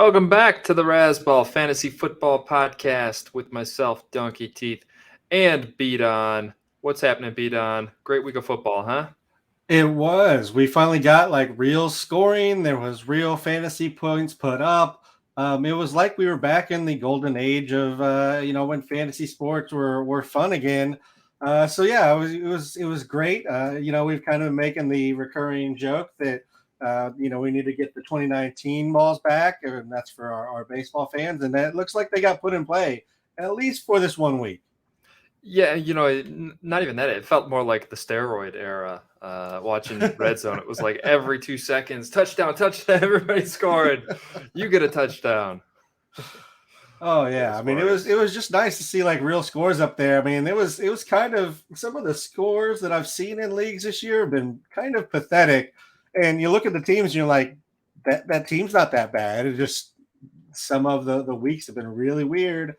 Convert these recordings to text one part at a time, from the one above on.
Welcome back to the Razzball Fantasy Football Podcast with myself, Donkey Teeth, and Beat On. What's happening, Beat On? Great week of football, huh? It was. We finally got like real scoring. There was real fantasy points put up. It was like we were back in the golden age of when fantasy sports were fun again. So yeah, it was great. We've kind of been making the recurring joke that we need to get the 2019 balls back, and that's for our baseball fans. And that looks like they got put in play at least for this 1 week. Yeah, not even that. It felt more like the steroid era. Watching Red Zone, it was like every 2 seconds, touchdown, touchdown. Everybody scored. You get a touchdown. Oh yeah, I mean it was just nice to see like real scores up there. I mean it was kind of some of the scores that I've seen in leagues this year have been kind of pathetic. And you look at the teams and you're like, that team's not that bad. It just some of the weeks have been really weird.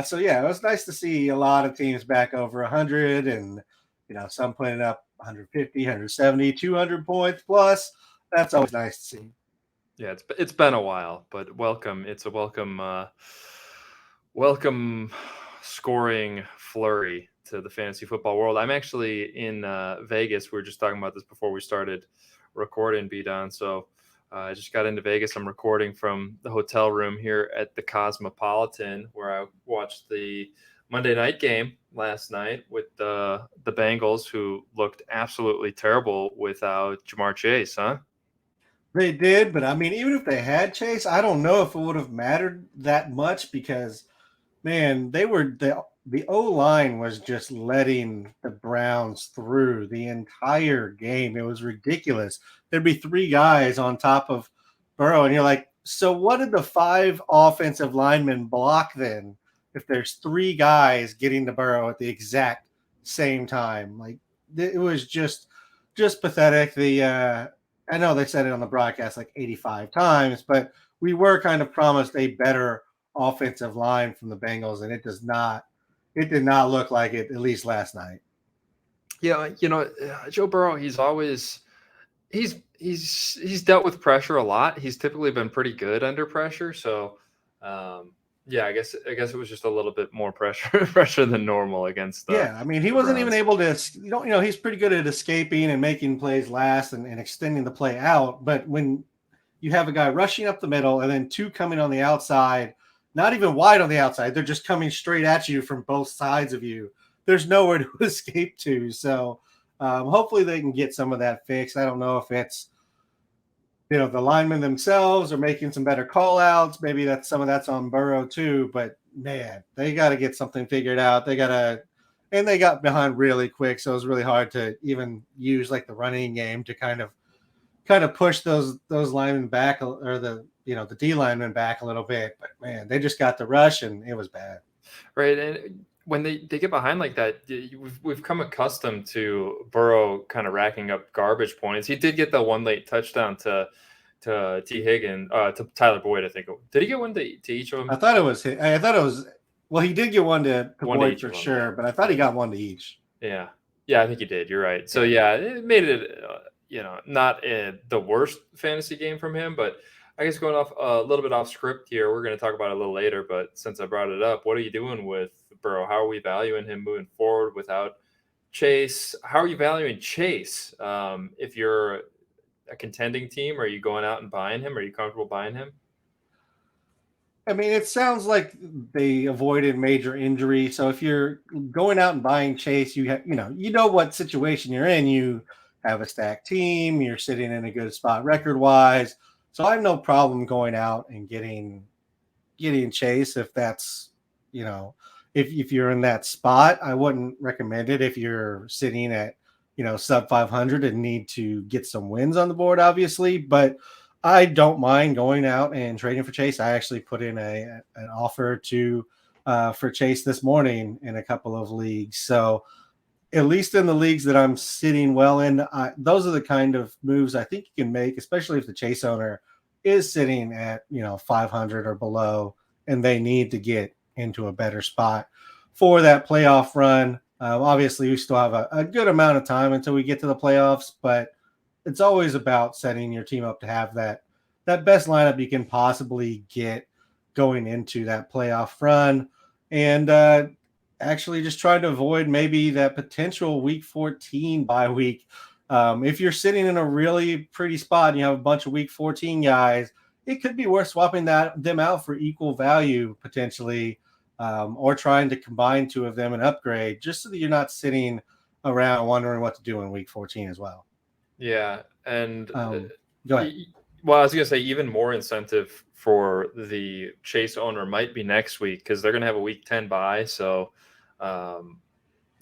So yeah, it was nice to see a lot of teams back over 100, and some putting up 150, 170, 200 points plus. That's always nice to see. Yeah, it's been a while, but welcome. It's a welcome scoring flurry to the fantasy football world. I'm actually in Vegas. We were just talking about this before we started recording, Beat On. So I just got into Vegas. I'm recording from the hotel room here at the Cosmopolitan, where I watched the Monday night game last night with the Bengals, who looked absolutely terrible without Jamar Chase, huh? They did, but I mean, even if they had Chase, I don't know if it would have mattered that much because, man, the O line was just letting the Browns through the entire game. It was ridiculous. There'd be three guys on top of Burrow, and you're like, so what did the five offensive linemen block then? If there's three guys getting to Burrow at the exact same time, like it was just pathetic. I know they said it on the broadcast like 85 times, but we were kind of promised a better offensive line from the Bengals, and it did not look like it, at least last night. Yeah, Joe Burrow, he's dealt with pressure a lot. He's typically been pretty good under pressure. So, yeah, I guess it was just a little bit more pressure than normal against the. Yeah, I mean, he wasn't even able to, he's pretty good at escaping and making plays last and extending the play out. But when you have a guy rushing up the middle and then two coming on the outside, not even wide on the outside, they're just coming straight at you from both sides of you. There's nowhere to escape to. So hopefully they can get some of that fixed. I don't know if it's, the linemen themselves are making some better call outs. Maybe some of that's on Burrow too, but man, they got to get something figured out. They got behind really quick. So it was really hard to even use like the running game to kind of push those linemen back, or the D linemen back a little bit. But man, they just got the rush and it was bad. Right. And when they get behind like that, we've come accustomed to Burrow kind of racking up garbage points. He did get the one late touchdown to T. Higgins, to Tyler Boyd, I think. Did he get one to each of them? I thought it was well, he did get one to Boyd for sure, but I thought he got one to each. Yeah. Yeah, I think he did. You're right. So yeah, it made it not the worst fantasy game from him, but I guess going off a little bit off script here, we're going to talk about it a little later, but since I brought it up, what are you doing with Burrow? How are we valuing him moving forward without Chase? How are you valuing Chase? If you're a contending team, are you going out and buying him? Are you comfortable buying him? I mean, it sounds like they avoided major injury. So if you're going out and buying Chase, you what situation you're in. You have a stacked team. You're sitting in a good spot record wise. So I have no problem going out and getting Chase if that's, if you're in that spot. I wouldn't recommend it if you're sitting at, sub 500 and need to get some wins on the board, obviously. But I don't mind going out and trading for Chase. I actually put in an offer for Chase this morning in a couple of leagues. So at least in the leagues that I'm sitting well in, those are the kind of moves I think you can make, especially if the Chase owner is sitting at 500 or below, and they need to get into a better spot for that playoff run. Obviously, we still have a good amount of time until we get to the playoffs, but it's always about setting your team up to have that that best lineup you can possibly get going into that playoff run, and actually just try to avoid maybe that potential week 14 bye week. If you're sitting in a really pretty spot and you have a bunch of week 14 guys, it could be worth swapping them out for equal value potentially, or trying to combine two of them and upgrade, just so that you're not sitting around wondering what to do in week 14 as well. Yeah, and Go ahead. Well, I was going to say even more incentive for the Chase owner might be next week because they're going to have a week 10 bye. So the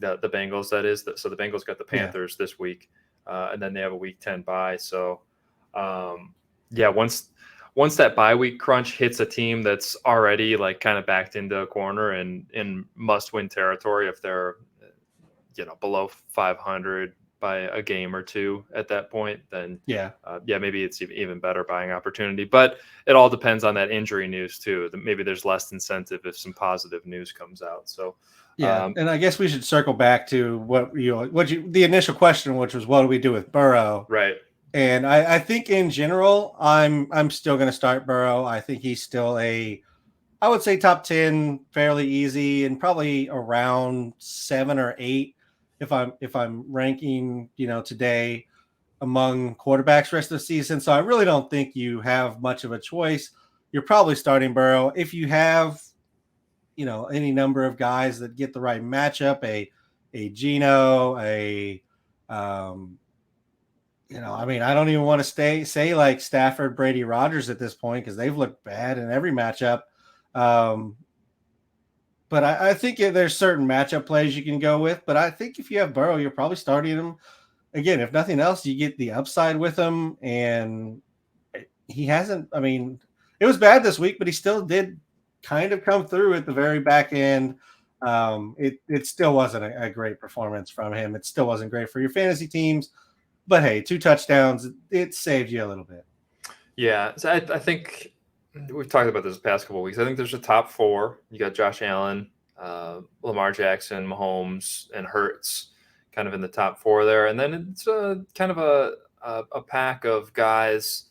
Bengals, that is. So the Bengals got the Panthers this week, and then they have a week 10 bye. So, once that bye week crunch hits a team that's already like kind of backed into a corner and in must-win territory, if they're below 500 by a game or two at that point, then maybe it's even better buying opportunity. But it all depends on that injury news too. Maybe there's less incentive if some positive news comes out. So and I guess we should circle back to the initial question, which was what do we do with Burrow? Right. And I think in general, I'm still going to start Burrow. I think he's still I would say top 10 fairly easy, and probably around 7 or 8 if I'm ranking, today among quarterbacks rest of the season. So I really don't think you have much of a choice. You're probably starting Burrow. If you have, any number of guys that get the right matchup, a Geno, I don't even want to say like Stafford, Brady, Rodgers at this point, because they've looked bad in every matchup. But I think there's certain matchup plays you can go with. But I think if you have Burrow, you're probably starting him. Again, if nothing else, you get the upside with him. And he hasn't, it was bad this week, but he still did kind of come through at the very back end. It still wasn't a great performance from him. It still wasn't great for your fantasy teams. But hey, 2 touchdowns, it saved you a little bit. Yeah, so I think we've talked about this the past couple of weeks. I think there's a top 4. You got Josh Allen, Lamar Jackson, Mahomes, and Hurts kind of in the top 4 there. And then it's kind of a pack of guys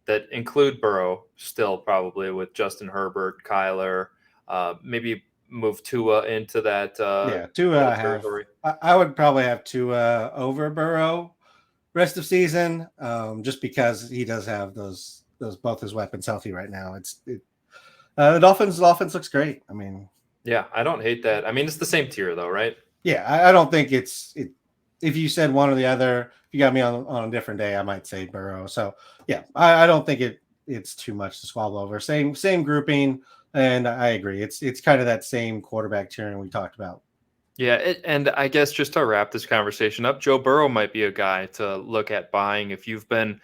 that include Burrow still, probably, with Justin Herbert, Kyler, maybe move Tua into that. Tua I would probably have Tua over Burrow rest of season, just because he does have those both his weapons healthy right now. The Dolphins' offense looks great. Yeah, I don't hate that. It's the same tier though, right? Yeah, I don't think it's if you said one or the other, if you got me on a different day, I might say Burrow. So yeah, I don't think it's too much to swallow over. Same grouping, and I agree. It's kind of that same quarterback tiering we talked about. Yeah, and I guess just to wrap this conversation up, Joe Burrow might be a guy to look at buying if you've been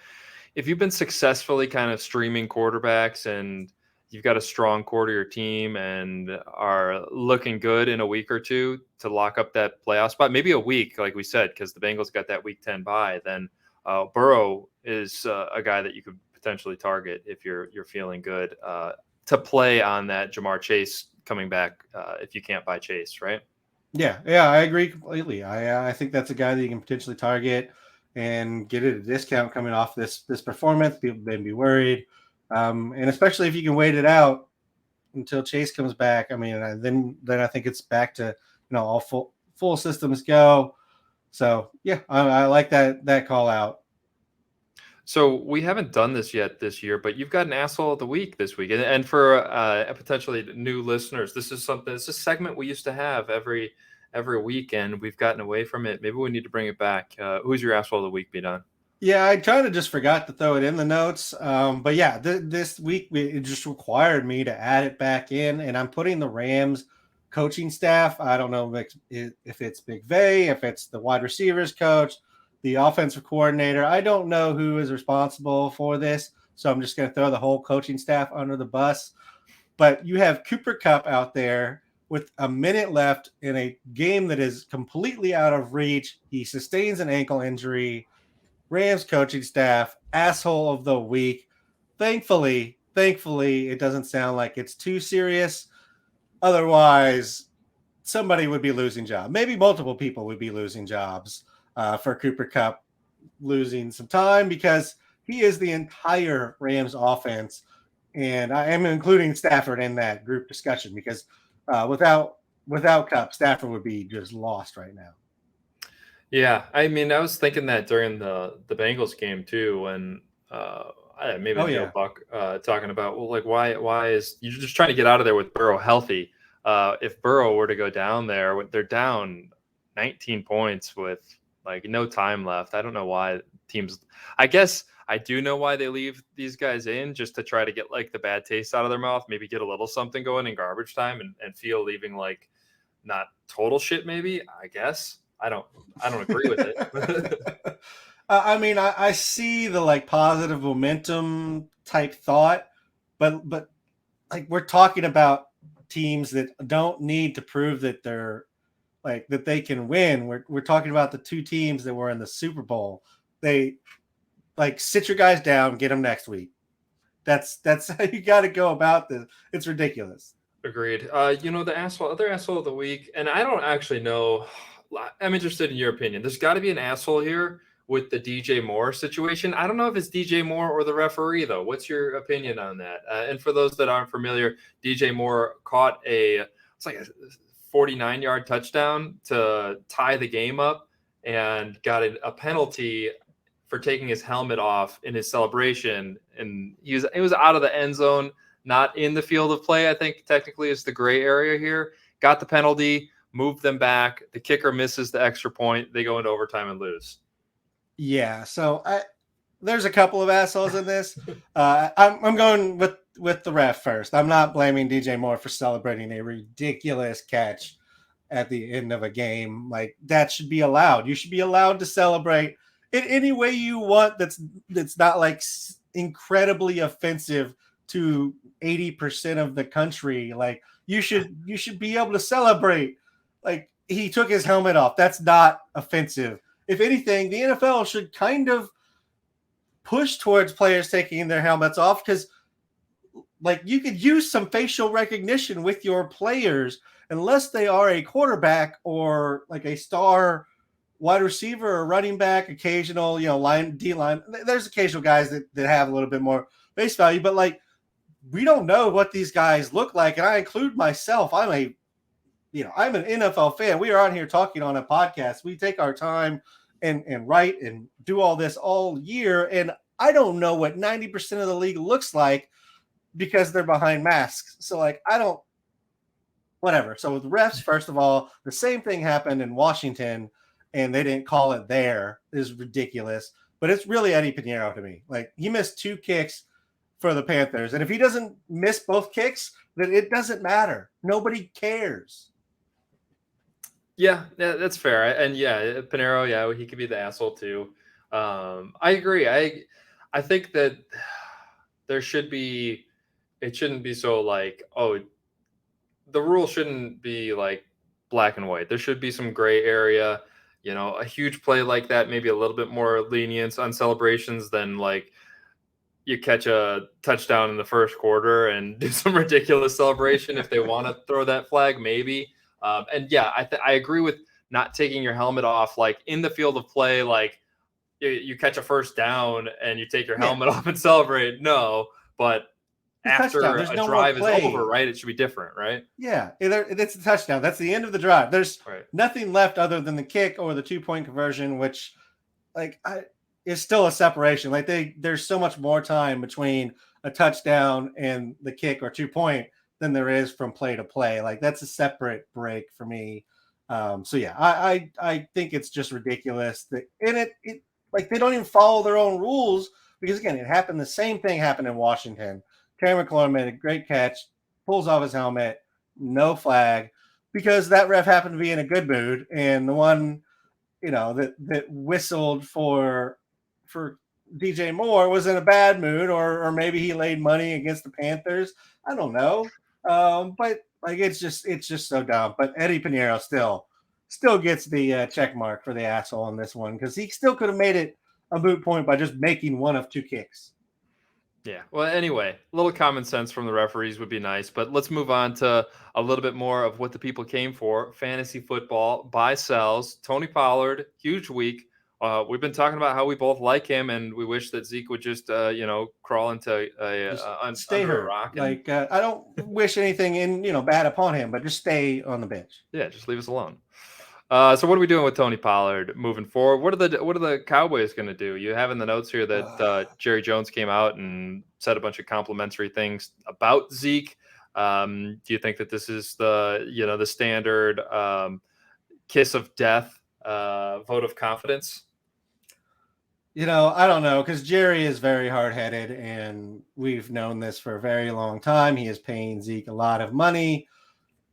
successfully kind of streaming quarterbacks and you've got a strong core to your team and are looking good in a week or two to lock up that playoff spot, maybe a week, like we said, because the Bengals got that week 10 bye. Then Burrow is a guy that you could potentially target if you're feeling good to play on that Jamar Chase coming back if you can't buy Chase, right? Yeah, I agree completely. I think that's a guy that you can potentially target and get at a discount coming off this performance. People may be worried, and especially if you can wait it out until Chase comes back. Then I think it's back to all full systems go. So yeah, I like that call out. So we haven't done this yet this year, but you've got an asshole of the week this week, and for potentially new listeners, this is a segment we used to have every week, and we've gotten away from it. Maybe we need to bring it back. Who's your asshole of the week, B-Don? Yeah, I kind of just forgot to throw it in the notes, but yeah, this week it just required me to add it back in, and I'm putting the Rams coaching staff. I don't know if it's McVay, if it's the wide receivers coach, the offensive coordinator. I don't know who is responsible for this, so I'm just going to throw the whole coaching staff under the bus. But you have Cooper Kupp out there with a minute left in a game that is completely out of reach. He sustains an ankle injury. Rams coaching staff, asshole of the week. Thankfully, it doesn't sound like it's too serious. Otherwise, somebody would be losing jobs. Maybe multiple people would be losing jobs for Cooper Kupp losing some time, because He is the entire Rams offense, and I am including Stafford in that group discussion because without Cup, Stafford would be just lost right now. Yeah, I mean, I was thinking that during the Bengals game too, when maybe Oh Joe yeah, Buck talking about, well, like why is you're just trying to get out of there with Burrow healthy? If Burrow were to go down there, they're down 19 points with like no time left. I don't know why teams. I guess I do know why they leave these guys in, just to try to get like the bad taste out of their mouth, maybe get a little something going in garbage time, and feel leaving like not total shit. Maybe, I guess. I don't agree with it. I mean, I see the like positive momentum type thought, but like we're talking about teams that don't need to prove that they're like that they can win. We're talking about the two teams that were in the Super Bowl. They like sit your guys down, get them next week. That's how you got to go about this. It's ridiculous. Agreed. The other asshole of the week, and I don't actually know. I'm interested in your opinion. There's got to be an asshole here with the DJ Moore situation. I don't know if it's DJ Moore or the referee, though. What's your opinion on that? And for those that aren't familiar, DJ Moore caught it's like a 49-yard touchdown to tie the game up and got a penalty for taking his helmet off in his celebration. And he was out of the end zone, not in the field of play, I think technically is the gray area here. Got the penalty, moved them back. The kicker misses the extra point. They go into overtime and lose. Yeah. So there's a couple of assholes in this. I'm going with the ref first. I'm not blaming DJ Moore for celebrating a ridiculous catch at the end of a game. Like that should be allowed. You should be allowed to celebrate in any way you want. That's not like incredibly offensive to 80% of the country. Like you should be able to celebrate. Like he took his helmet off. That's not offensive. If anything, the NFL should kind of push towards players taking their helmets off because like you could use some facial recognition with your players unless they are a quarterback or like a star wide receiver or running back, occasional, line D line. There's occasional guys that have a little bit more face value, but like we don't know what these guys look like. And I include myself. I'm an NFL fan. We are on here talking on a podcast. We take our time and write and do all this all year. And I don't know what 90% of the league looks like because they're behind masks. So like, whatever. So with refs, first of all, the same thing happened in Washington and they didn't call it there. It is ridiculous, but it's really Eddie Pinheiro to me. Like he missed 2 kicks for the Panthers. And if he doesn't miss both kicks, then it doesn't matter. Nobody cares. Yeah, that's fair. And yeah, Pinheiro, yeah, he could be the asshole too. I agree. I think that it shouldn't be so like, oh, the rule shouldn't be like black and white. There should be some gray area. A huge play like that, maybe a little bit more lenience on celebrations than like you catch a touchdown in the first quarter and do some ridiculous celebration if they want to throw that flag, maybe. And yeah, I agree with not taking your helmet off, like in the field of play, like you catch a first down and you take your helmet off and celebrate. No, but after a drive is over, right? It should be different, right? Yeah, it's a touchdown. That's the end of the drive. There's nothing left other than the kick or the 2-point conversion, which like is still a separation. Like there's so much more time between a touchdown and the kick or 2-point than there is from play to play. Like that's a separate break for me. So yeah, I think it's just ridiculous that it like they don't even follow their own rules because again, it happened. The same thing happened in Washington. Terry McLaurin made a great catch, pulls off his helmet, no flag, because that ref happened to be in a good mood, and the one that whistled for DJ Moore was in a bad mood, or maybe he laid money against the Panthers. I don't know. But like it's just so dumb. But Eddie Pinheiro still gets the check mark for the asshole on this one because he still could have made it a moot point by just making one of 2 kicks. Yeah. Well, anyway, a little common sense from the referees would be nice, but let's move on to a little bit more of what the people came for. Fantasy football, buy, sells. Tony Pollard, huge week, we've been talking about how we both like him, and we wish that Zeke would just, crawl into Stay under a hurt. rock and Like I don't wish anything bad upon him, but just stay on the bench. yeah, just leave us alone. So what are we doing with Tony Pollard moving forward? What are the Cowboys going to do? You have in the notes here that Jerry Jones came out and said a bunch of complimentary things about Zeke. Do you think that this is the standard kiss of death, vote of confidence? I don't know, because Jerry is very hard-headed, and we've known this for a very long time. He is paying Zeke a lot of money,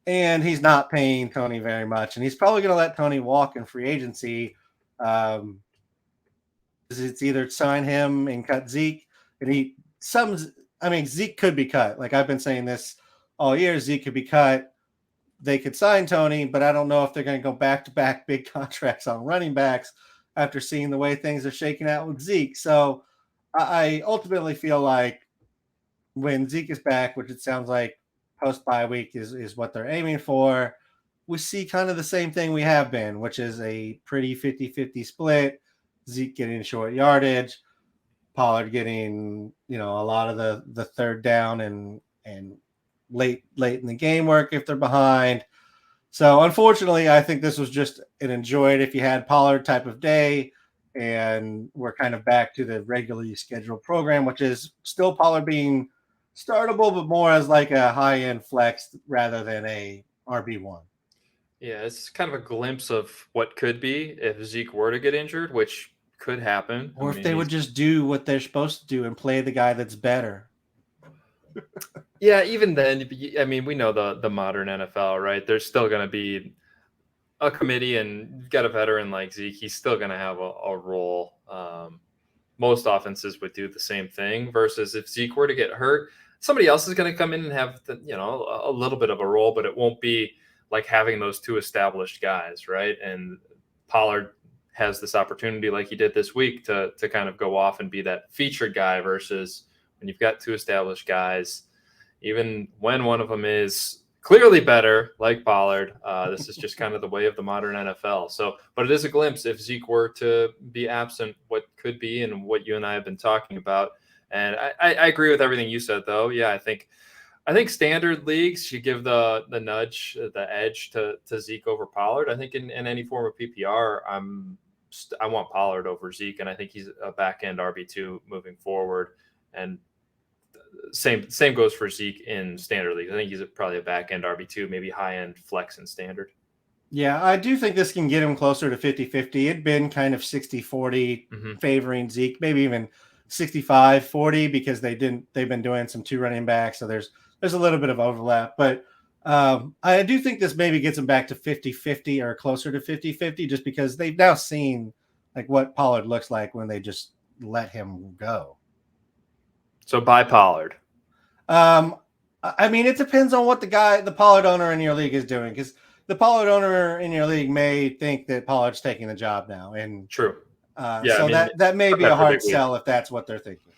and he's not paying Tony very much. And he's probably going to let Tony walk in free agency. It's either sign him and cut Zeke, and Zeke could be cut. Like I've been saying this all year, Zeke could be cut. They could sign Tony, but I don't know if they're going to go back-to-back big contracts on running backs after seeing the way things are shaking out with Zeke. So I ultimately feel like when Zeke is back, which it sounds like post-bye week is what they're aiming for, we see kind of the same thing we have been, which is a pretty 50-50 split. Zeke getting short yardage, Pollard getting, a lot of the third down and late in the game work if they're behind. So unfortunately, I think this was just an enjoy it if you had Pollard type of day, and we're kind of back to the regularly scheduled program, which is still Pollard being startable, but more as like a high-end flex rather than a RB1. Yeah, it's kind of a glimpse of what could be if Zeke were to get injured, which could happen. Or if they would just do what they're supposed to do and play the guy that's better. Yeah, even then, I mean, we know the modern NFL, right? There's still going to be a committee, and you've got a veteran like Zeke. He's still going to have a role. Most offenses would do the same thing. Versus if Zeke were to get hurt, somebody else is going to come in and have a little bit of a role, but it won't be like having those two established guys, right? And Pollard has this opportunity, like he did this week, to kind of go off and be that featured guy. Versus when you've got two established guys, even when one of them is clearly better, like Pollard, this is just kind of the way of the modern NFL. So, but it is a glimpse if Zeke were to be absent, what could be, and what you and I have been talking about. And I agree with everything you said, though. Yeah, I think standard leagues should give the nudge, the edge to Zeke over Pollard. I think in any form of PPR, I want Pollard over Zeke, and I think he's a back end RB2 moving forward. And same goes for Zeke in standard leagues. I think he's probably a back end RB2, maybe high end flex in standard. Yeah, I do think this can get him closer to 50-50. It'd been kind of 60-40 favoring Zeke, maybe even 65-40, because they've been doing some two running backs, so there's a little bit of overlap. But I do think this maybe gets them back to 50-50 or closer to 50-50, just because they've now seen like what Pollard looks like when they just let him go. So buy Pollard. I mean, it depends on what the Pollard owner in your league is doing, because the Pollard owner in your league may think that Pollard's taking the job now. And true. So that may be a hard sell if that's what they're thinking.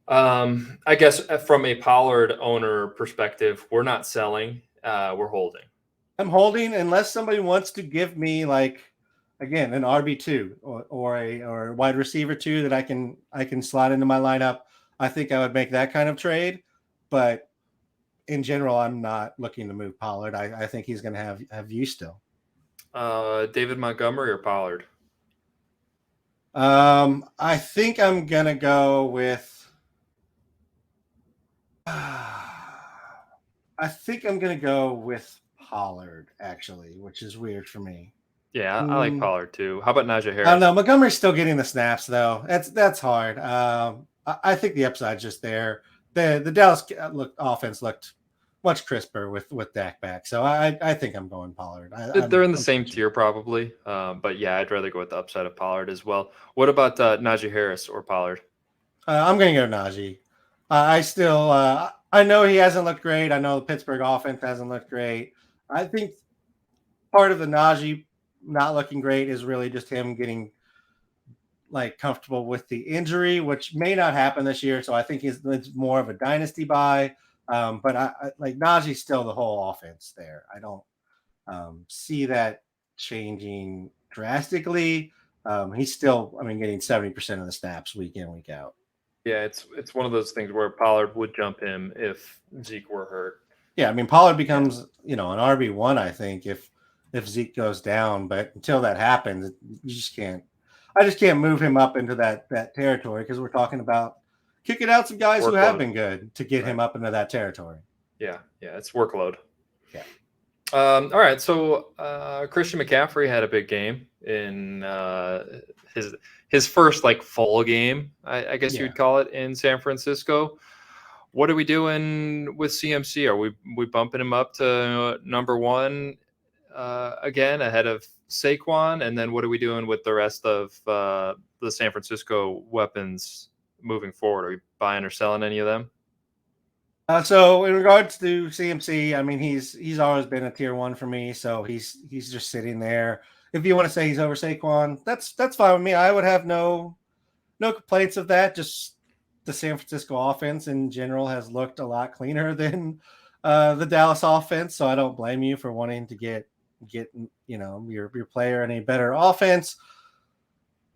I guess from a Pollard owner perspective, we're not selling. We're holding. I'm holding unless somebody wants to give me, like, again, an RB2 or a wide receiver 2 that I can slot into my lineup. I think I would make that kind of trade, but in general, I'm not looking to move Pollard. I think he's going to have use still. David Montgomery or Pollard? I think I'm going to go with. I think I'm going to go with Pollard, actually, which is weird for me. Yeah, I like Pollard too. How about Najee Harris? I don't know. Montgomery's still getting the snaps, though. That's hard. I think the upside's just there. The Dallas offense looked much crisper with Dak back, so I think I'm going Pollard. They're in the same tier probably, but yeah, I'd rather go with the upside of Pollard as well. What about Najee Harris or Pollard? I'm going to go Najee. I still I know he hasn't looked great. I know the Pittsburgh offense hasn't looked great. I think part of the Najee not looking great is really just him getting like comfortable with the injury, which may not happen this year. So I think it's more of a dynasty buy. But I like Najee's still the whole offense there. I don't see that changing drastically. He's still, getting 70% of the snaps week in, week out. Yeah, it's one of those things where Pollard would jump him if Zeke were hurt. Yeah, Pollard becomes, an RB1, I think, if Zeke goes down. But until that happens, you just can't. I just can't move him up into that territory because we're talking about kicking out some guys who have been good to get him up into that territory. Yeah, it's workload. Yeah. All right, so Christian McCaffrey had a big game in his first full game, I guess you would call it, in San Francisco. What are we doing with CMC? Are we bumping him up to number one again ahead of Saquon? And then what are we doing with the rest of the San Francisco weapons moving forward? Are we buying or selling any of them? So in regards to CMC, he's always been a tier 1 for me. So he's just sitting there. If you want to say he's over Saquon, that's fine with me. I would have no complaints of that. Just the San Francisco offense in general has looked a lot cleaner than the Dallas offense. So I don't blame you for wanting to get your player in a better offense.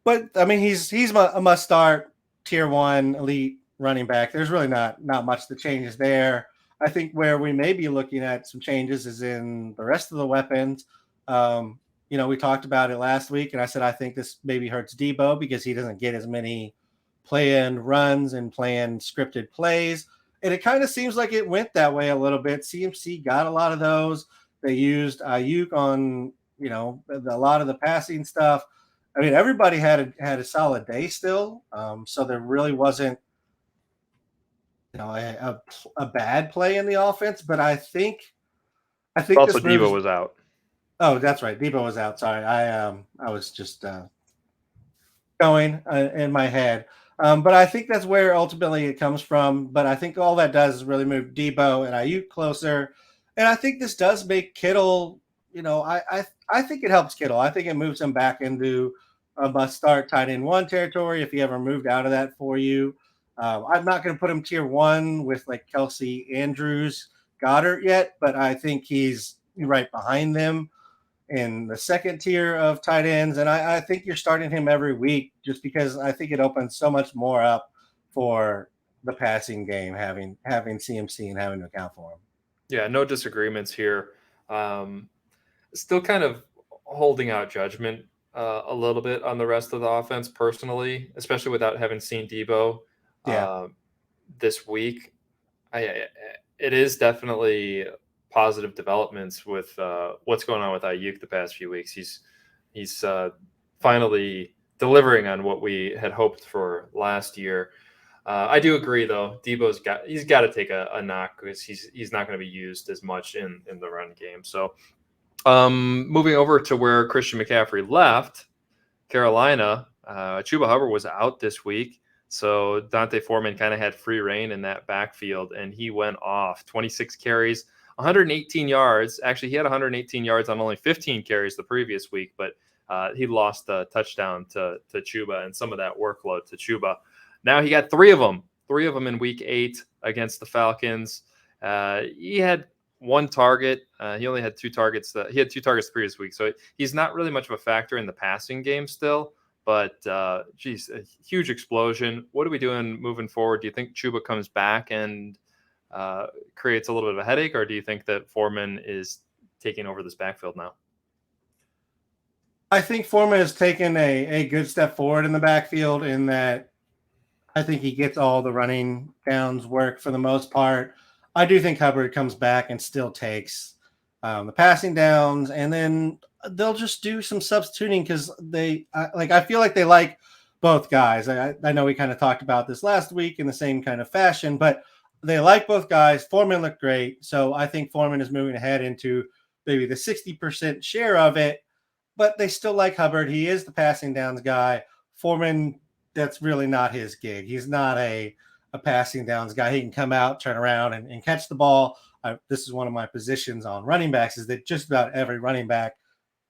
But he's a must start tier 1 elite running back. There's really not much that changes there. I think where we may be looking at some changes is in the rest of the weapons. We talked about it last week, and I said I think this maybe hurts Debo because he doesn't get as many planned runs and planned scripted plays. And it kind of seems like it went that way a little bit. CMC got a lot of those. They used Ayuk on, a lot of the passing stuff. Everybody had a solid day still. So there really wasn't, a bad play in the offense, but I think also Debo was out. Oh, that's right. Debo was out. Sorry. I was just going in my head. But I think that's where ultimately it comes from. But I think all that does is really move Debo and Ayuk closer. And I think this does make Kittle, I think it helps Kittle. I think it moves him back into a must start tight end 1 territory if he ever moved out of that for you. I'm not going to put him tier 1 with Kelsey, Andrews, Goddard yet, but I think he's right behind them in the second tier of tight ends. And I think you're starting him every week just because I think it opens so much more up for the passing game, having CMC and having to account for him. Yeah, no disagreements here. Still kind of holding out judgment a little bit on the rest of the offense personally, especially without having seen Debo this week. It is definitely positive developments with what's going on with Ayuk the past few weeks. He's finally delivering on what we had hoped for last year. I do agree though. Debo's got to take a knock because he's not going to be used as much in the run game. So moving over to where Christian McCaffrey left, Carolina, Chuba Hubbard was out this week. So Dante Foreman kind of had free reign in that backfield, and he went off 26 carries, 118 yards. Actually, he had 118 yards on only 15 carries the previous week, but he lost a touchdown to Chuba and some of that workload to Chuba. Now he got three of them in week 8 against the Falcons. He had one target. He only had 2 targets. He had 2 targets the previous week, so he's not really much of a factor in the passing game still. But, a huge explosion. What are we doing moving forward? Do you think Chuba comes back and creates a little bit of a headache, or do you think that Foreman is taking over this backfield now? I think Foreman has taken a good step forward in the backfield in that I think he gets all the running downs work for the most part. I do think Hubbard comes back and still takes the passing downs, and then they'll just do some substituting because I feel like they like both guys. I know we kind of talked about this last week in the same kind of fashion, but they like both guys. Foreman looked great. So I think Foreman is moving ahead into maybe the 60% share of it, but they still like Hubbard. He is the passing downs guy. Foreman, that's really not his gig. He's not a passing downs guy. He can come out, turn around, and catch the ball. This is one of my positions on running backs, is that just about every running back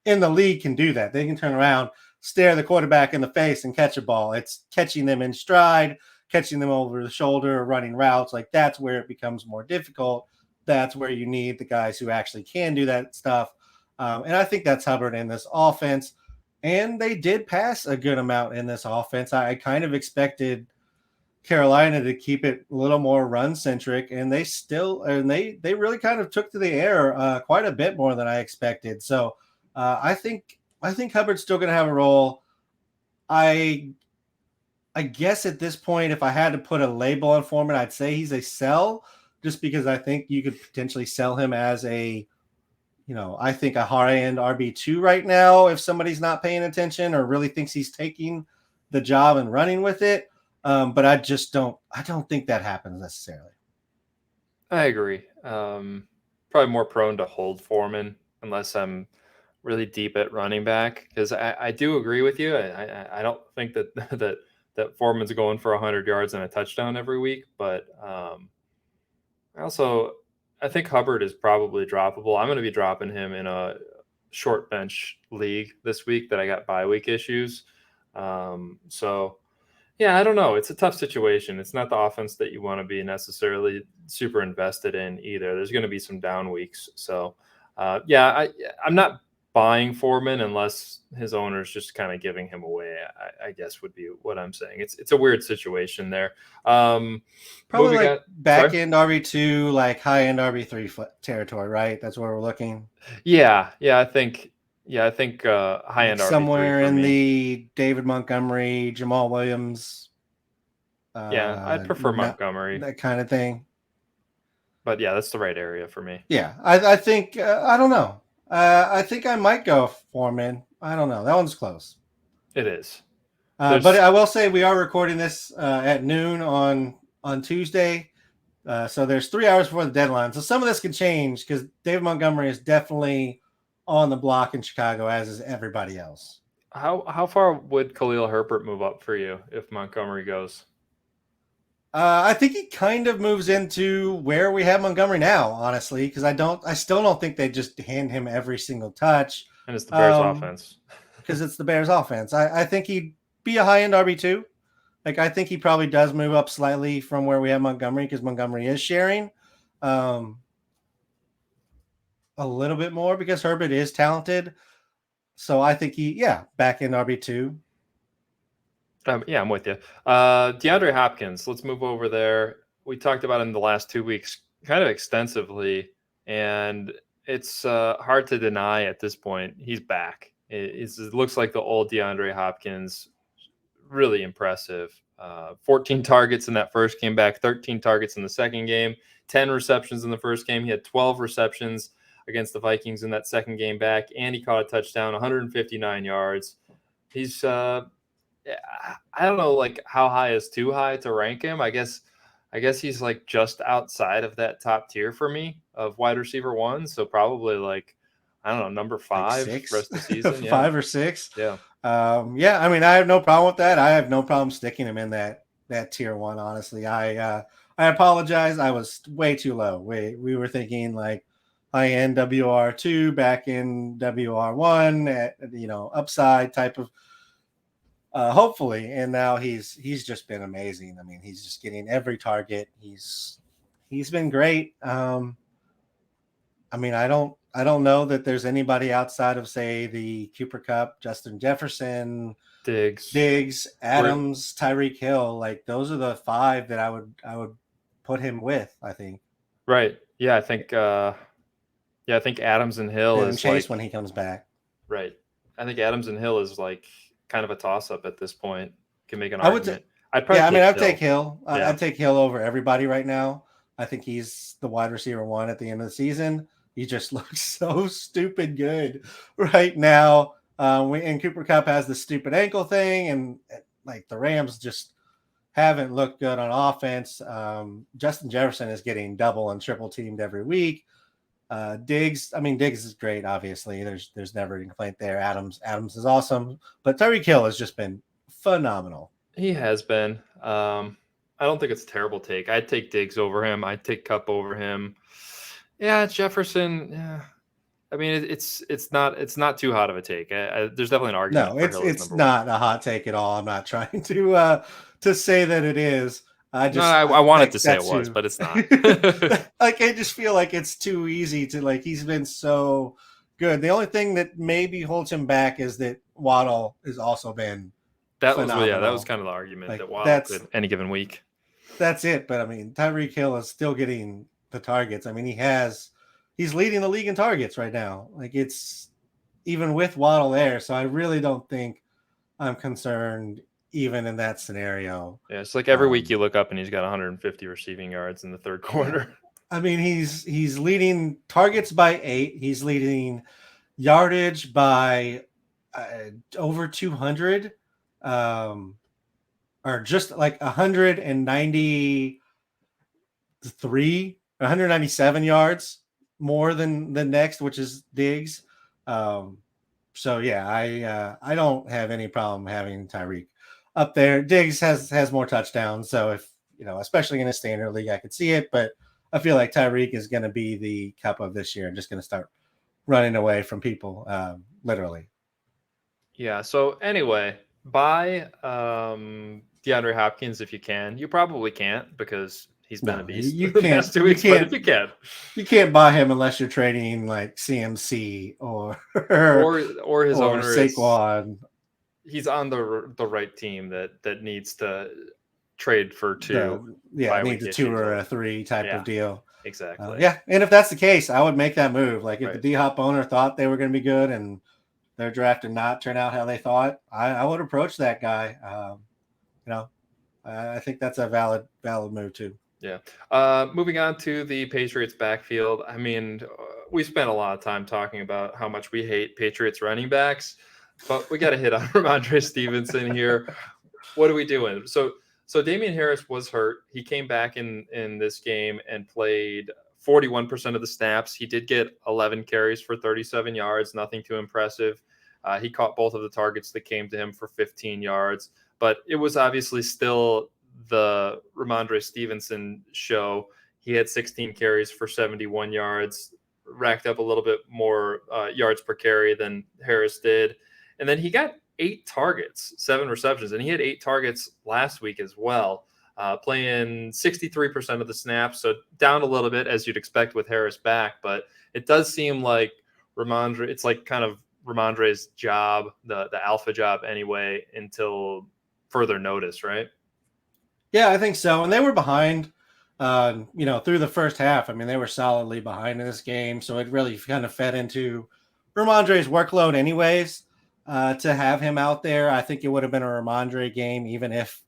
in the league can do that. They can turn around, stare the quarterback in the face, and catch a ball. It's catching them in stride, catching them over the shoulder, running routes. That's where it becomes more difficult. That's where you need the guys who actually can do that stuff. And I think that's Hubbard in this offense. And they did pass a good amount in this offense. I kind of expected Carolina to keep it a little more run centric, and they really kind of took to the air quite a bit more than I expected. So I think Hubbard's still going to have a role. I guess at this point, if I had to put a label on Foreman, I'd say he's a sell, just because I think you could potentially sell him as I think a high-end RB2 right now if somebody's not paying attention or really thinks he's taking the job and running with it. But I don't think that happens necessarily. I agree. Probably more prone to hold Foreman unless I'm really deep at running back, because I do agree with you. I don't think that Foreman's going for 100 yards and a touchdown every week, but I think Hubbard is probably droppable. I'm going to be dropping him in a short bench league this week that I got bye week issues. So yeah, I don't know. It's a tough situation. It's not the offense that you want to be necessarily super invested in either. There's going to be some down weeks. So I'm not buying Foreman unless his owner's just kind of giving him away, I guess would be what I'm saying. It's a weird situation there. Probably like back end RB2, like high end RB3 territory, right? That's where we're looking. Yeah, I think high end somewhere in the David Montgomery, Jamal Williams. I'd prefer Montgomery, that kind of thing. But yeah, that's the right area for me. Yeah, I think I don't know. I think I might go Foreman. I don't know. That one's close. It is. But I will say we are recording this at noon on Tuesday. So there's 3 hours before the deadline. So some of this can change because David Montgomery is definitely on the block in Chicago, as is everybody else. How far would Khalil Herbert move up for you if Montgomery goes? I think he kind of moves into where we have Montgomery now, honestly, because I still don't think they just hand him every single touch. And it's the Bears offense. Because it's the Bears offense. I think he'd be a high-end RB2. Like, I think he probably does move up slightly from where we have Montgomery, because Montgomery is sharing a little bit more because Herbert is talented. So I think back in RB2. I'm with you. DeAndre Hopkins, let's move over there. We talked about him the last 2 weeks kind of extensively, and it's hard to deny at this point he's back. It looks like the old DeAndre Hopkins, really impressive. 14 targets in that first game back, 13 targets in the second game, 10 receptions in the first game. He had 12 receptions against the Vikings in that second game back, and he caught a touchdown, 159 yards. He's I don't know, like, how high is too high to rank him. I guess he's like just outside of that top tier for me of wide receiver one. So probably like, I don't know, number 5 like rest of the season. Yeah. 5 or 6. Yeah. I mean, I have no problem with that. I have no problem sticking him in that tier 1. Honestly, I apologize. I was way too low. We were thinking like high end WR2, back in WR1 at upside type of. Hopefully, and now he's just been amazing. I mean, he's just getting every target. He's been great. I mean, I don't know that there's anybody outside of, say, the Cooper Kupp, Justin Jefferson, Diggs, Adams, Tyreek Hill. Like, those are the 5 that I would put him with, I think. Right. Yeah, I think Adams and Hill and is Chase like, when he comes back. Right. I think Adams and Hill is like kind of a toss-up at this point. Can make an argument. I'd take Hill. I'd take Hill over everybody right now. I think he's the wide receiver 1 at the end of the season. He just looks so stupid good right now. And Cooper Kupp has the stupid ankle thing, and like the Rams just haven't looked good on offense. Justin Jefferson is getting double and triple teamed every week. Diggs is great. Obviously, there's never any complaint there. Adams is awesome, but Tyreek Hill has just been phenomenal. He has been. I don't think it's a terrible take. I'd take Diggs over him. I'd take Kupp over him. Yeah, Jefferson. Yeah, I mean, it's not too hot of a take. There's definitely an argument. No, it's not a hot take at all. I'm not trying to say that it is. I wanted to say it was, but it's not. Like, I just feel like it's too easy to, like, he's been so good. The only thing that maybe holds him back is that Waddle has also been That was phenomenal. that was kind of the argument Like, that Waddle could any given week. That's it. But I mean, Tyreek Hill is still getting the targets. I mean, he's leading the league in targets right now. Like, it's even with Waddle there. So I really don't think I'm concerned even in that scenario. Yeah, it's like every week you look up and he's got 150 receiving yards in the third quarter. Yeah. I mean, he's leading targets by 8. He's leading yardage by over 200, or just like 197 yards more than the next, which is Diggs. So yeah, I don't have any problem having Tyreek up there. Diggs has more touchdowns, so if especially in a standard league, I could see it, but I feel like Tyreek is going to be the cup of this year and just going to start running away from people, literally. Yeah. So anyway, buy DeAndre Hopkins if you can. You probably can't because he's been a beast. You can't. Past 2 weeks, but if you can, you can't buy him unless you're trading like CMC or his owner Saquon. He's on the right team that needs to trade for 2. Needs a 2 or a 3 type of deal. Exactly. And if that's the case, I would make that move. Like if the D-Hop owner thought they were going to be good and their draft did not turn out how they thought, I would approach that guy. I think that's a valid move too. Yeah. Moving on to the Patriots backfield. I mean, we spent a lot of time talking about how much we hate Patriots running backs, but we got to hit on Rhamondre Stevenson here. What are we doing? So Damian Harris was hurt. He came back in this game and played 41% of the snaps. He did get 11 carries for 37 yards, nothing too impressive. He caught both of the targets that came to him for 15 yards, but it was obviously still the Rhamondre Stevenson show. He had 16 carries for 71 yards, racked up a little bit more yards per carry than Harris did. And then he got 8 targets, 7 receptions, and he had 8 targets last week as well, playing 63% of the snaps, so down a little bit as you'd expect with Harris back, but it does seem like Rhamondre, it's like kind of Rhamondre's job, the alpha job anyway, until further notice, right? Yeah, I think so. And they were behind, through the first half. I mean, they were solidly behind in this game, so it really kind of fed into Rhamondre's workload anyways. To have him out there, I think it would have been a Rhamondre game, even if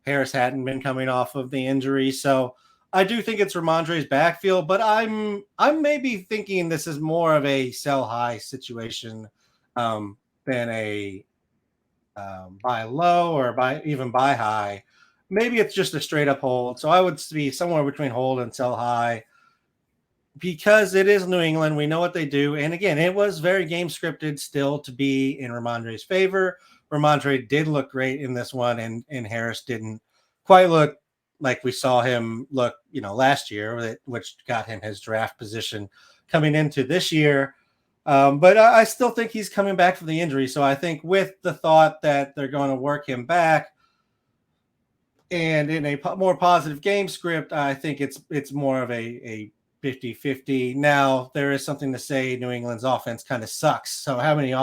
Harris hadn't been coming off of the injury. So I do think it's Rhamondre's backfield, but I'm maybe thinking this is more of a sell high situation than a buy low or buy high. Maybe it's just a straight up hold. So I would be somewhere between hold and sell high. Because it is New England, we know what they do. And again, it was very game scripted still to be in Rhamondre's favor. Rhamondre did look great in this one, and Harris didn't quite look like we saw him look, last year, which got him his draft position coming into this year. But I still think he's coming back from the injury. So I think with the thought that they're going to work him back and in a more positive game script, I think it's more of a 50-50. Now, there is something to say New England's offense kind of sucks. So how many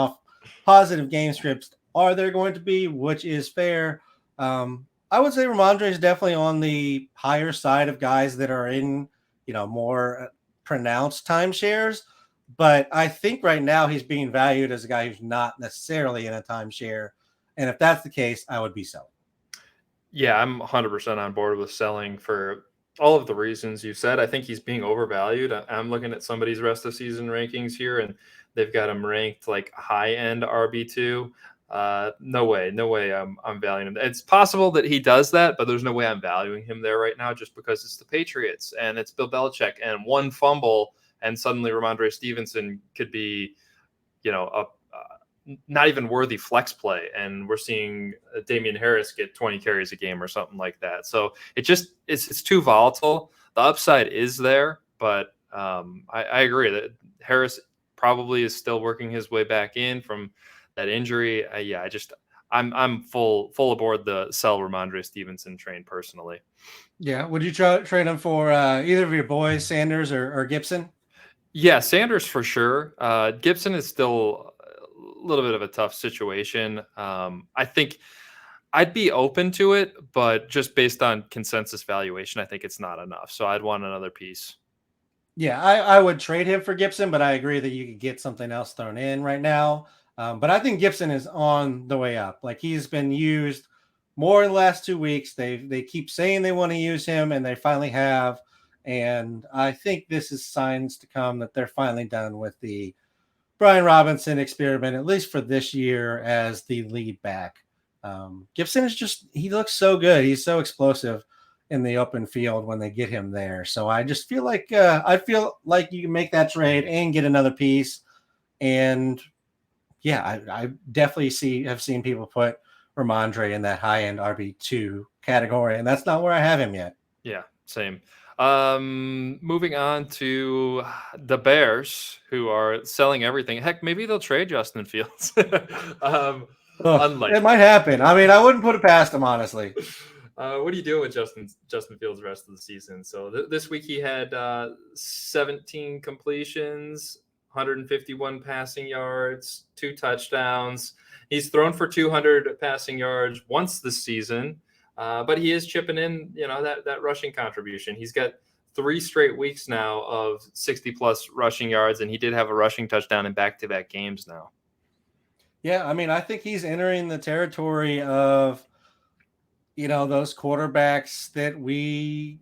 positive game scripts are there going to be, which is fair? I would say Rhamondre is definitely on the higher side of guys that are in, more pronounced timeshares. But I think right now he's being valued as a guy who's not necessarily in a timeshare. And if that's the case, I would be selling. Yeah, I'm 100% on board with selling for all of the reasons you said. I think he's being overvalued. I'm looking at somebody's rest of season rankings here, and they've got him ranked like high end RB2. No way I'm valuing him. It's possible that he does that, but there's no way I'm valuing him there right now just because it's the Patriots and it's Bill Belichick, and one fumble and suddenly Rhamondre Stevenson could be, a not even worthy flex play. And we're seeing Damian Harris get 20 carries a game or something like that. So it's too volatile. The upside is there, but I agree that Harris probably is still working his way back in from that injury. I'm full aboard the sell Rhamondre Stevenson train personally. Yeah. Would you trade him for either of your boys, Sanders or Gibson? Yeah, Sanders for sure. Gibson is still little bit of a tough situation. I think I'd be open to it, but just based on consensus valuation, I think it's not enough. So I'd want another piece. Yeah, I would trade him for Gibson, but I agree that you could get something else thrown in right now. But I think Gibson is on the way up. Like he's been used more in the last 2 weeks. They keep saying they want to use him, and they finally have. And I think this is signs to come that they're finally done with the Brian Robinson experiment, at least for this year, as the lead back. Gibson is he looks so good. He's so explosive in the open field when they get him there. So I just feel like you can make that trade and get another piece. And yeah, I definitely have seen people put Rhamondre in that high end RB2 category, and that's not where I have him yet. Yeah, same. Moving on to the Bears, who are selling everything. Heck, maybe they'll trade Justin Fields. Unlikely. It might happen. I mean, I wouldn't put it past him, honestly. What are you doing with Justin Fields the rest of the season? So this week he had 17 completions, 151 passing yards, 2 touchdowns. He's thrown for 200 passing yards once this season, but he is chipping in, that rushing contribution. He's got 3 straight weeks now of 60-plus rushing yards, and he did have a rushing touchdown in back-to-back games now. Yeah, I mean, I think he's entering the territory of those quarterbacks that we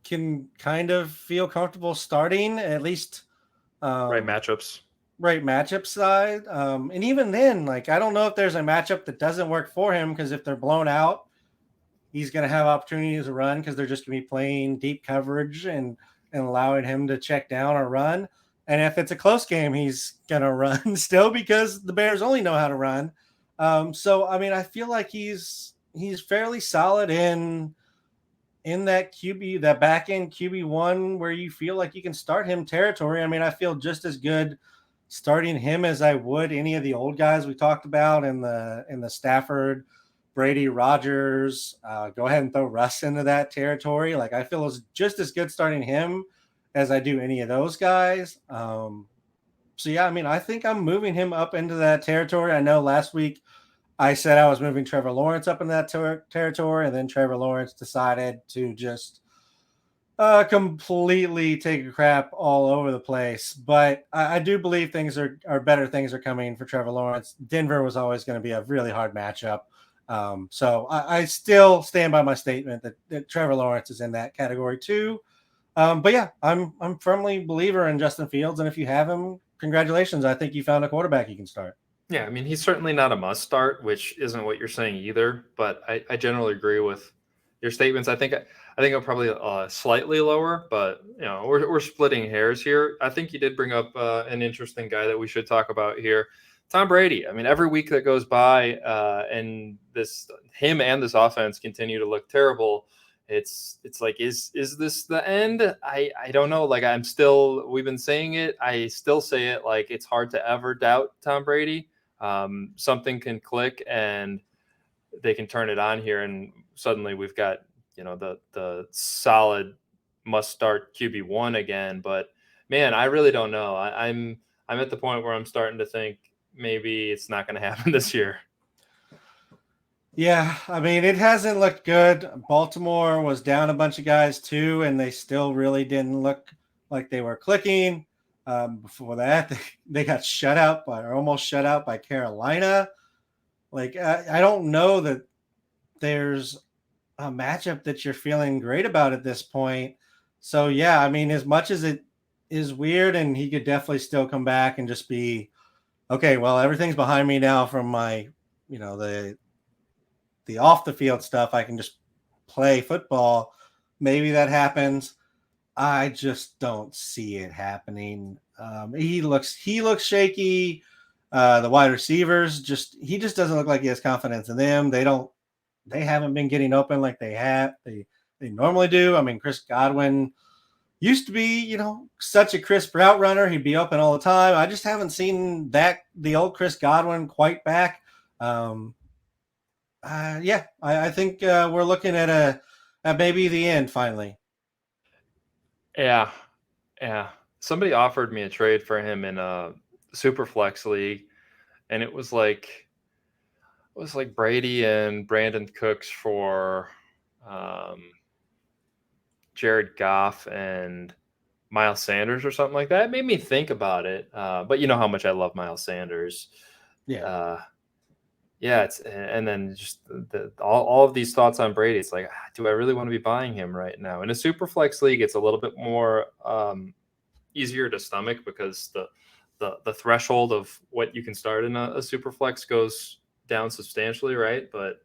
can kind of feel comfortable starting, at least right matchup side. And even then, like, I don't know if there's a matchup that doesn't work for him, because if they're blown out, he's going to have opportunities to run because they're just going to be playing deep coverage and allowing him to check down or run. And if it's a close game, he's going to run still, because the Bears only know how to run. So, I mean, I feel like he's fairly solid in that QB, that back end QB1, where you feel like you can start him territory. I mean, I feel just as good starting him as I would any of the old guys we talked about in the Stafford, Brady, Rodgers. Go ahead and throw Russ into that territory. Like, I feel just as good starting him as I do any of those guys. So yeah, I mean, I think I'm moving him up into that territory. I know last week I said I was moving Trevor Lawrence up in that territory, and then Trevor Lawrence decided to just completely take a crap all over the place. But I do believe things are better things are coming for Trevor Lawrence. Denver was always going to be a really hard matchup. So I still stand by my statement that Trevor Lawrence is in that category too. But yeah, I'm firmly a believer in Justin Fields, and if you have him, congratulations. I think you found a quarterback you can start. Yeah, I mean, he's certainly not a must start, which isn't what you're saying either. But I generally agree with your statements. I think I'm probably slightly lower, but we're splitting hairs here. I think you did bring up an interesting guy that we should talk about here, Tom Brady. I mean, every week that goes by, and him and this offense continue to look terrible. It's like, is this the end? I don't know. Like, we've been saying it. I still say it. Like, it's hard to ever doubt Tom Brady. Something can click and they can turn it on here, and suddenly we've got the solid must start QB1 again. But man, I really don't know. I'm at the point where I'm starting to think maybe it's not going to happen this year. Yeah, I mean, it hasn't looked good. Baltimore was down a bunch of guys too, and they still really didn't look like they were clicking. Before that, they got almost shut out by Carolina. Like, I don't know that there's a matchup that you're feeling great about at this point. So yeah, I mean, as much as it is weird, and he could definitely still come back and just be, okay, well, everything's behind me now from my, the off the field stuff. I can just play football. Maybe that happens. I just don't see it happening. He looks shaky. The wide receivers he just doesn't look like he has confidence in them. They haven't been getting open like they normally do. I mean, Chris Godwin used to be, such a crisp route runner. He'd be open all the time. I just haven't seen the old Chris Godwin quite back. I think we're looking at maybe the end finally. Yeah. Somebody offered me a trade for him in a Superflex league, and it was like Brady and Brandon Cooks for um, Jared Goff and Miles Sanders or something like that. It made me think about it. But you know how much I love Miles Sanders. Yeah. Yeah, it's and then just all of these thoughts on Brady. It's like, do I really want to be buying him right now? In a super flex league, it's a little bit more easier to stomach because the threshold of what you can start in a super flex goes down substantially, right? But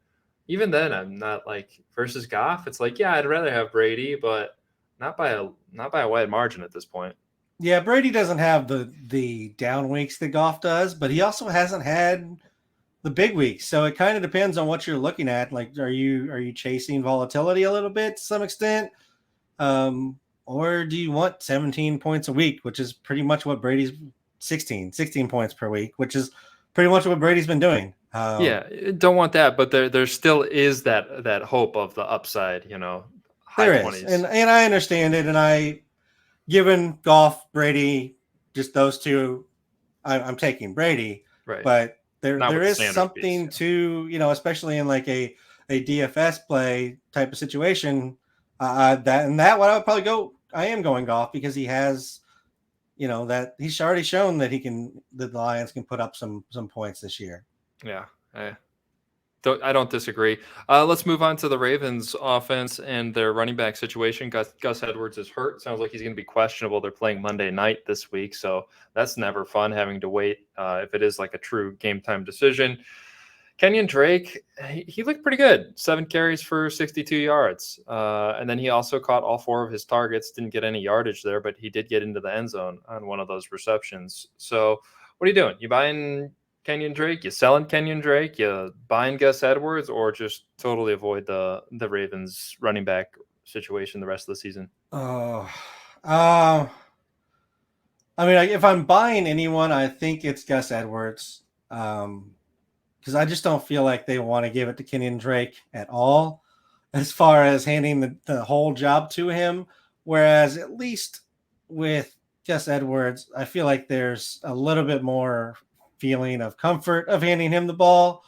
even then, I'm not like versus Goff. It's like, yeah, I'd rather have Brady, but not by a wide margin at this point. Yeah, Brady doesn't have the down weeks that Goff does, but he also hasn't had the big weeks. So it kind of depends on what you're looking at. Like, are you chasing volatility a little bit to some extent? Or do you want 17 points a week, which is pretty much what Brady's 16 points per week, which is pretty much what Brady's been doing. Yeah, don't want that, but there still is that hope of the upside, high There is. 20s. And I understand it. And given Goff, Brady, just those two, I'm taking Brady. Right. But Not there with the is Sanders something piece. to, especially in like a DFS play type of situation. That what I would probably go. I am going Goff because he has, that he's already shown that the Lions can put up some points this year. Yeah. I don't disagree. Let's move on to the Ravens offense and their running back situation. Gus Edwards is hurt. Sounds like he's going to be questionable. They're playing Monday night this week, so that's never fun having to wait if it is like a true game time decision. Kenyon Drake, he looked pretty good. 7 carries for 62 yards. And then he also caught all 4 of his targets. Didn't get any yardage there, but he did get into the end zone on one of those receptions. So what are you doing? You buying Kenyon Drake? You selling Kenyon Drake? You buying Gus Edwards, or just totally avoid the Ravens running back situation the rest of the season? Oh, I mean, if I'm buying anyone, I think it's Gus Edwards. Because I just don't feel like they want to give it to Kenyon Drake at all, as far as handing the whole job to him. Whereas at least with Gus Edwards, I feel like there's a little bit more feeling of comfort of handing him the ball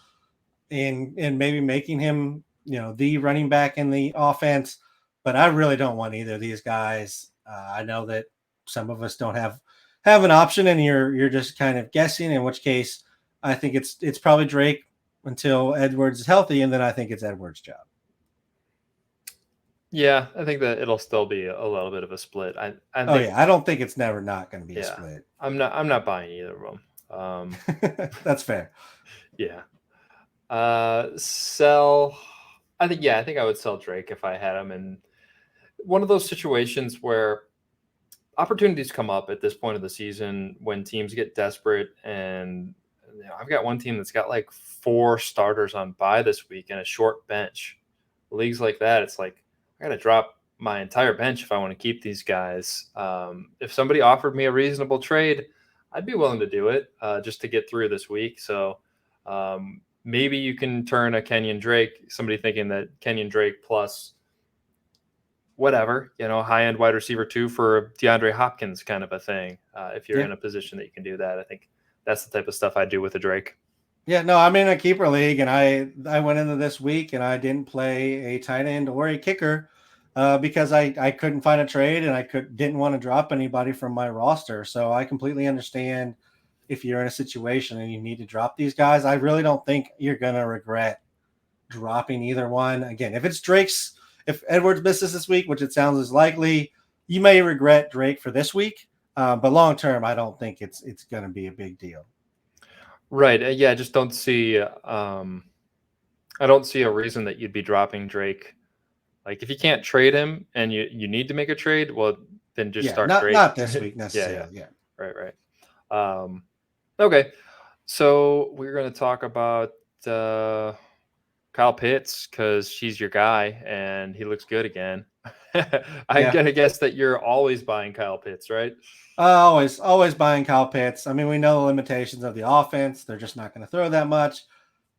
and maybe making him, the running back in the offense. But I really don't want either of these guys. I know that some of us don't have an option, and you're just kind of guessing. In which case, I think it's probably Drake until Edwards is healthy, and then I think it's Edwards' job. Yeah, I think that it'll still be a little bit of a split. I think, I don't think it's never not going to be a split. I'm not buying either of them. That's fair. Yeah. Sell. I think I would sell Drake if I had him in one of those situations where opportunities come up at this point of the season when teams get desperate. And I've got one team that's got like 4 starters on bye this week and a short bench. Leagues like that, it's like I got to drop my entire bench if I want to keep these guys. If somebody offered me a reasonable trade, I'd be willing to do it just to get through this week. So maybe you can turn a Kenyon Drake, somebody thinking that Kenyon Drake plus whatever, high-end wide receiver 2 for DeAndre Hopkins kind of a thing. If you're in a position that you can do that, I think that's the type of stuff I do with a Drake. Yeah, no, I'm in a keeper league, and I went into this week and I didn't play a tight end or a kicker because I couldn't find a trade, and didn't want to drop anybody from my roster. So I completely understand if you're in a situation and you need to drop these guys. I really don't think you're going to regret dropping either one. Again, if Edwards misses this week, which it sounds is likely, you may regret Drake for this week. But long term, I don't think it's going to be a big deal. Right. Yeah. I just don't see. I don't see a reason that you'd be dropping Drake. Like if you can't trade him and you need to make a trade, well, then just start Drake. Not this week necessarily. Yeah. Right. Okay. So we're going to talk about Kyle Pitts because she's your guy and he looks good again. I'm going to guess that you're always buying Kyle Pitts, right? Always buying Kyle Pitts. I mean, we know the limitations of the offense. They're just not going to throw that much,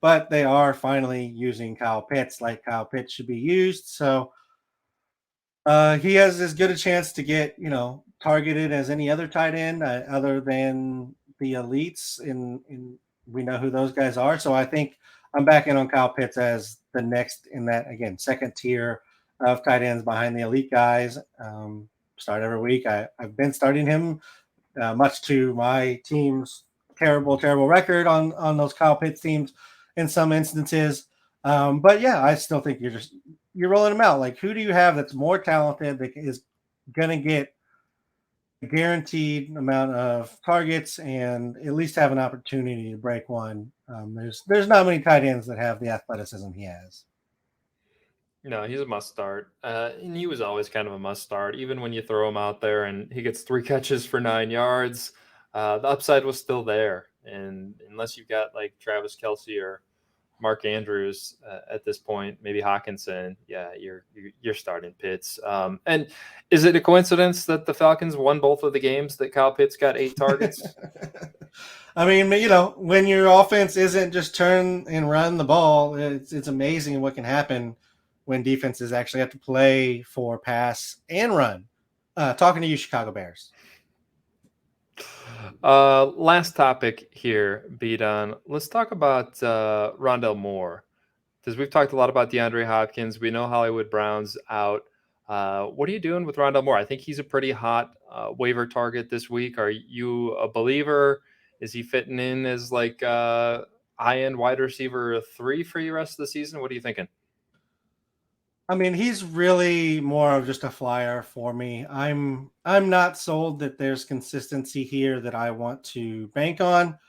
but they are finally using Kyle Pitts like Kyle Pitts should be used. So he has as good a chance to get, targeted as any other tight end other than the elites in we know who those guys are. So I think I'm backing on Kyle Pitts as the next in that, again, second tier of tight ends behind the elite guys. Start every week. I've been starting him, much to my team's terrible record on those Kyle Pitts teams in some instances. But yeah, I still think you're rolling them out. Like, who do you have that's more talented, that is going to get a guaranteed amount of targets and at least have an opportunity to break one? There's not many tight ends that have the athleticism he has. No, he's a must start. And he was always kind of a must start, even when you throw him out there and he gets 3 catches for 9 yards. The upside was still there. And unless you've got like Travis Kelce or Mark Andrews at this point, maybe Hawkinson, yeah, you're starting Pitts. And is it a coincidence that the Falcons won both of the games that Kyle Pitts got 8 targets? I mean, when your offense isn't just turn and run the ball, it's amazing what can happen when defenses actually have to play for pass and run. Talking to you, Chicago Bears. Last topic here, B-Don. Let's talk about Rondale Moore, because we've talked a lot about DeAndre Hopkins. We know Hollywood Brown's out. What are you doing with Rondale Moore? I think he's a pretty hot waiver target this week. Are you a believer? Is he fitting in as like high-end wide receiver 3 for you rest of the season? What are you thinking? I mean, he's really more of just a flyer for me. I'm not sold that there's consistency here that I want to bank on.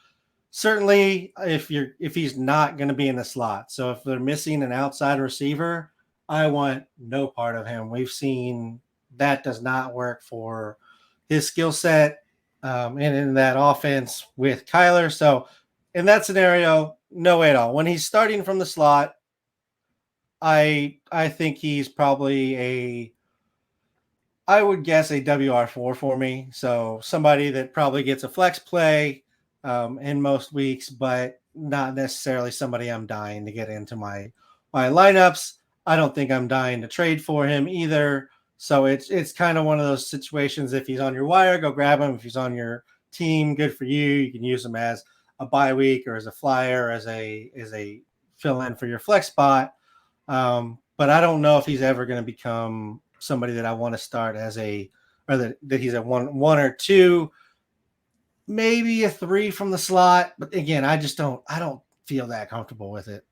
Certainly, if he's not going to be in the slot. So if they're missing an outside receiver, I want no part of him. We've seen that does not work for his skill set, and in that offense with Kyler. So in that scenario, no way at all. When he's starting from the slot, I think he's probably I would guess a WR4 for me. So somebody that probably gets a flex play in most weeks, but not necessarily somebody I'm dying to get into my lineups. I don't think I'm dying to trade for him either. So it's kind of one of those situations. If he's on your wire, go grab him. If he's on your team, good for you. You can use him as a bye week or as a flyer, as a fill in for your flex spot. But I don't know if he's ever going to become somebody that I want to start as that he's a one or 2, maybe a 3 from the slot. But again, I don't feel that comfortable with it.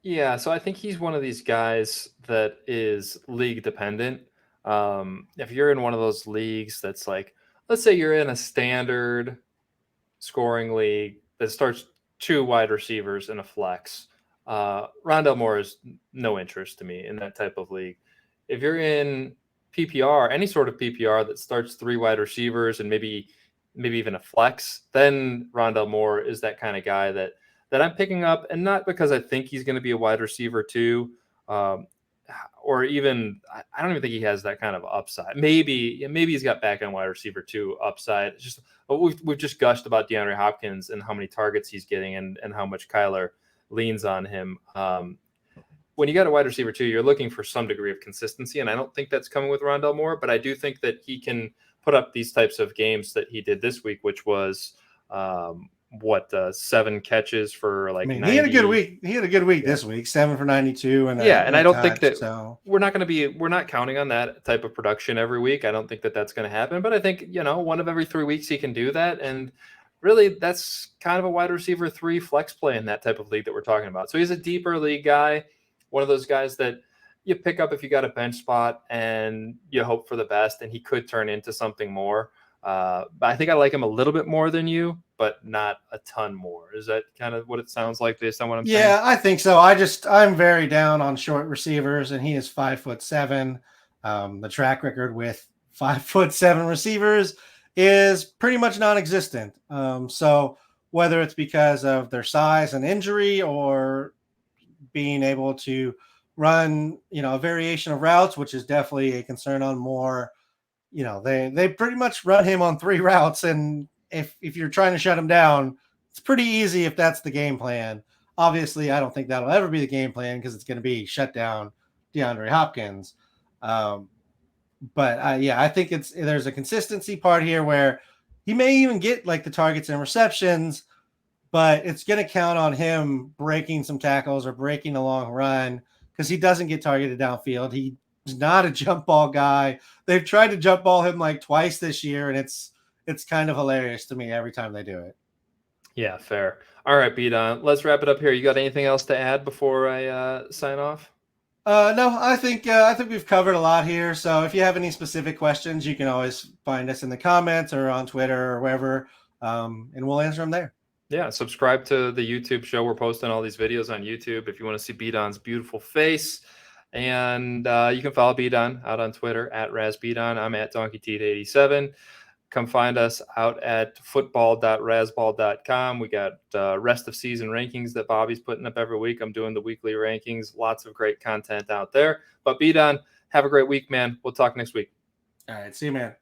Yeah, so I think he's one of these guys that is league dependent. If you're in one of those leagues that's like, let's say you're in a standard scoring league that starts 2 wide receivers in a flex, Rondale Moore is no interest to me in that type of league. If you're in PPR, any sort of PPR that starts 3 wide receivers and maybe even a flex, then Rondale Moore is that kind of guy that I'm picking up, and not because I think he's going to be a wide receiver too, or even I don't even think he has that kind of upside. Maybe he's got back end wide receiver 2 upside. It's just we've just gushed about DeAndre Hopkins and how many targets he's getting and how much Kyler leans on him. When you got a wide receiver 2, you're looking for some degree of consistency, and I don't think that's coming with Rondale Moore, but I do think that he can put up these types of games that he did this week, which was 7 catches for like 90. He had a good week. He had a good week this week, 7 for 92. And I don't think that we're not counting on that type of production every week. I don't think that that's going to happen, but I think, one of every 3 weeks he can do that. And really that's kind of a wide receiver 3 flex play in that type of league that we're talking about. So he's a deeper league guy, one of those guys that you pick up if you got a bench spot and you hope for the best, and he could turn into something more. But I think I like him a little bit more than you, but not a ton more. Is that kind of what it sounds like based on what I'm saying? Yeah, I think so. I'm very down on short receivers, and he is 5'7". The track record with 5'7" receivers is pretty much non-existent. So whether it's because of their size and injury or being able to run, a variation of routes, which is definitely a concern on Moore. They pretty much run him on 3 routes, and if you're trying to shut him down, it's pretty easy if that's the game plan. Obviously, I don't think that'll ever be the game plan because it's going to be shut down DeAndre Hopkins. But I think there's a consistency part here where he may even get like the targets and receptions, but it's going to count on him breaking some tackles or breaking a long run because he doesn't get targeted downfield. He's not a jump ball guy. They've tried to jump ball him like twice this year, and it's kind of hilarious to me every time they do it. Yeah, fair. All right, B-Don, let's wrap it up here. You got anything else to add before I sign off? No, I think we've covered a lot here. So if you have any specific questions, you can always find us in the comments or on Twitter or wherever, and we'll answer them there. Yeah, subscribe to the YouTube show. We're posting all these videos on YouTube if you want to see B-Don's beautiful face. And you can follow B-Don out on Twitter at RazBdon. I'm at DonkeyTeat87. Come find us out at football.razball.com. We got rest of season rankings that Bobby's putting up every week. I'm doing the weekly rankings. Lots of great content out there. But B-Don, have a great week, man. We'll talk next week. All right. See you, man.